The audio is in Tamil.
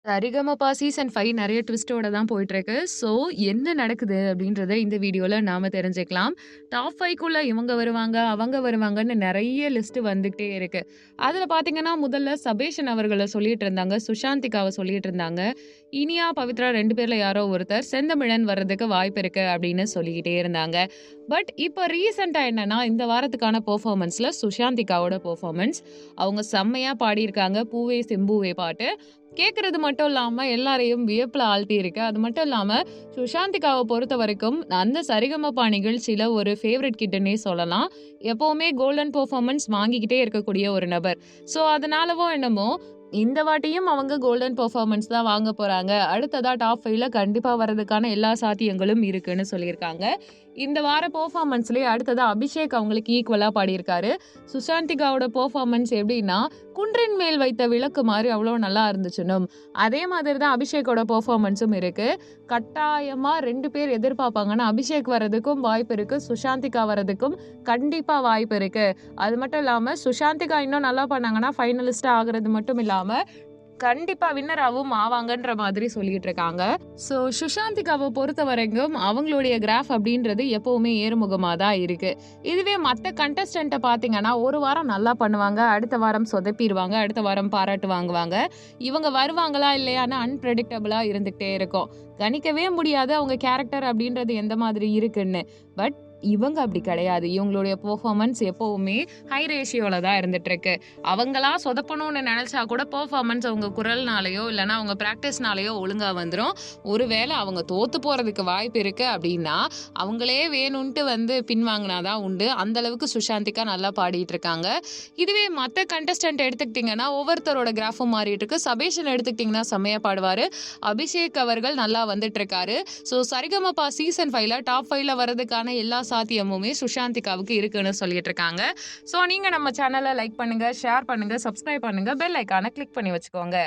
சரிகமபா சீசன் 5 நெறைய ட்விஸ்ட்டோட தான் போயிட்டுருக்கு. ஸோ, என்ன நடக்குது அப்படின்றத இந்த வீடியோல நாம தெரிஞ்சுக்கலாம். டாப் 5க்குள்ள இவங்க வருவாங்க, அவங்க வருவாங்கன்னு நெறைய லிஸ்ட் வந்துகிட்டே இருக்கு. அதுல பார்த்தீங்கன்னா, முதல்ல சபேஷன் அவர்கள சொல்லிட்டு இருந்தாங்க. சுஷாந்திகாவ சொல்லிட்டு இருந்தாங்க. இனியா, பவித்ரா 2 பேர்ல யாரோ ஒருத்தர் செந்தமிழன் வர்றதுக்கு வாய்ப்பு இருக்கு அப்படின்னு சொல்லிக்கிட்டே இருந்தாங்க. பட் இப்ப ரீசென்ட்டா என்னன்னா, இந்த வாரத்துக்கான பெர்ஃபார்மன்ஸ்ல சுஷாந்திகாவோட பெர்ஃபார்மன்ஸ். அவங்க செம்மையா பாடியிருக்காங்க. "பூவே செம்பூவே" பாட்டு. கேட்கறது மட்டும் இல்லாம எல்லாரையும் வியப்புல ஆழ்த்தியிருக்கு. அது மட்டும் இல்லாம சுஷாந்திகாவ பொறுத்தவரைக்கும் அந்த சரிகமபா நிகழ்ச்சியில ஒரு ஃபேவரைட் கிட்டுன்னே சொல்லலாம். எப்பவுமே கோல்டன் பெர்ஃபார்மன்ஸ் வாங்கிக்கிட்டே இருக்கக்கூடிய ஒரு நபர். ஸோ அதனாலவோ என்னமோ இந்த வாட்டியும் அவங்க கோல்டன் பெர்ஃபார்மன்ஸ் தான் வாங்க போறாங்க. அடுத்ததா டாப் 5ல கண்டிப்பா வர்றதுக்கான எல்லா சாத்தியங்களும் இருக்குன்னு சொல்லியிருக்காங்க. இந்த வார பெர்ஃபார்மன்ஸ்லயே அடுத்ததா அபிஷேக் அவங்களுக்கு ஈக்குவலா பாடியிருக்காரு. சுஷாந்திகாவோட பெர்ஃபார்மன்ஸ் எப்படின்னா, குன்றின் மேல் வைத்த விளக்கு மாரி அவ்வளோ நல்லா இருந்துச்சுன்னும், அதே மாதிரி தான் அபிஷேக்கோட பெர்ஃபார்மன்ஸும் இருக்கு. கட்டாயமா 2 பேர் எதிர்பார்ப்பாங்கன்னா, அபிஷேக் வர்றதுக்கும் வாய்ப்பு இருக்கு. சுஷாந்திகா வர்றதுக்கும் கண்டிப்பா வாய்ப்பு இருக்கு. அது மட்டும் இல்லாம சுஷாந்திகா இன்னும் நல்லா பண்ணாங்கன்னா, ஃபைனலிஸ்ட்டா ஆகுறது மட்டும் இல்லாம, கண்டிப்பா வின்னராவும் ஆவாங்கன்ற மாதிரி சொல்லிட்டு இருக்காங்க. ஸோ சுஷாந்திகாவ பொறுத்தவரைக்கும் அவங்களுடைய கிராஃப் அப்படின்றது எப்பவுமே ஏறுமுகமா தான் இருக்கு. இதுவே மத்த கண்டஸ்டன்ட்ட பார்த்தீங்கன்னா, ஒரு வாரம் நல்லா பண்ணுவாங்க. அடுத்த வாரம் சொதப்பிருவாங்க. அடுத்த வாரம் பாராட்டு வாங்குவாங்க. இவங்க வருவாங்களா இல்லையான்னு அன்பிரெடிக்டபிளா இருந்துகிட்டே இருக்கும். கணிக்கவே முடியாது அவங்க கேரக்டர் அப்படின்றது எந்த மாதிரி இருக்குன்னு. பட் இவங்க அப்படி கிடையாது. இவங்களுடைய பெர்ஃபார்மன்ஸ் எப்பவுமே ஹை ரேஷியோல தான் இருந்துட்டுருக்கு. அவங்களா சொதப்பணும்னு நெனச்சா கூட பெர்ஃபார்மன்ஸ் அவங்க குரல்னாலயோ, இல்லன்னா அவங்க பிராக்டிஸ்னாலயோ ஒழுங்கா வந்துரும். ஒருவேள அவங்க தோத்து போறதுக்கு வாய்ப்பு இருக்கு அப்டின்னா, அவங்களே வேணுன்ட்டு வந்து பின்வாங்குனா தான் உண்டு. அந்த அளவுக்கு சுஷாந்திகா நல்லா பாடிட்டு இருக்காங்க. இதுவே மத்த கண்டஸ்டன்ட் எடுத்துக்கிட்டீங்கன்னா, ஒவ்வொருத்தரோட கிராஃபும் மாறிட்டு இருக்கு. சபேஷன் எடுத்துக்கிட்டீங்கன்னா செம்மையா பாடுவாரு. அபிஷேக் அவர்கள் நல்லா வந்துட்டுருக்காரு. ஸோ சரிகமபா சீசன் 5ல டாப் 5ல வரதுக்கான எல்லா சாத்தியமுமே சுஷாந்திகாவுக்கு இருக்குன்னு சொல்லிட்டு இருக்காங்க. ஸோ நீங்க நம்ம சேனல லைக் பண்ணுங்க, ஷேர் பண்ணுங்க, சப்ஸ்கிரைப் பண்ணுங்க, பெல் ஐகான கிளிக் பண்ணி வச்சுக்கோங்க.